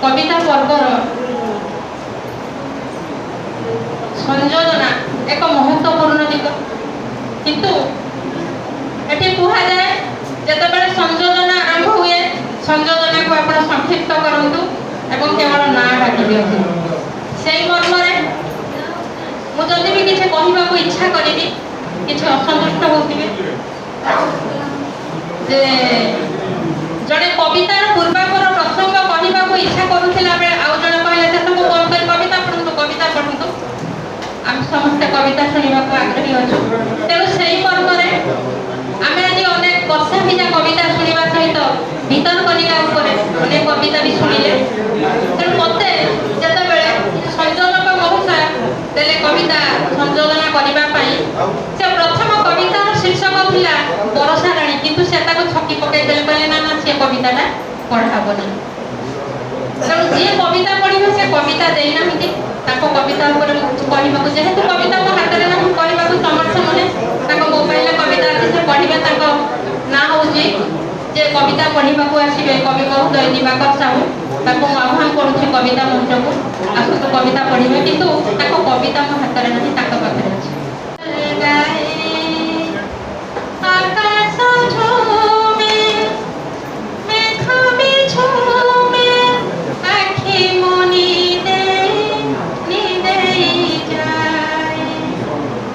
कविता पर्वर संयोजना एक महत्वपूर्ण दिग किंतु एटी कहा जाए जितेबाला संयोजना आरंभ हुए संयोजना को आप संक्षिप्त करंतु एवं केवल ना डाकी दियंतु से मर्म मुझे भी किसी कहवाक इच्छा करी किसी असंतुष्ट होते जे जड़े कवितार पूर्वापर प्रसंग कहवाक इच्छा करूला बेले आउ जड़े कहले से सब बंद कर कविता पढ़ु कविता पढ़ु आम समस्ते कविता शुणा आग्रही अच्छु तेणु से मर्म आम आज अनेक वर्षा भिजा कविता शुणा सहित भीतर कनिका अनेक कविता भी शुणिले तेणु मत जिते संयोजक महोदय देले कविता संयोजना करने से प्रथम कवितार शीर्षक था बरसा राणी किंतु से छकी पकई देले कहले ना ना सी कविताटा पढ़ाबनी तेणु जी कविता पढ़े से कविता देना कविता कहवाक जेहेतु कविता मो हाथ में ना कहवाक समर्थ नुहे मोबाइल कविता अच्छे से पढ़े ना हूँ जे कविता पढ़ाक आसवे कवि महोदय दिवाकर साहू ताको आह्वान करुच्ची कविता मंच को आसतु कविता पढ़े किंतु कविता मो हाथ में ना पाखे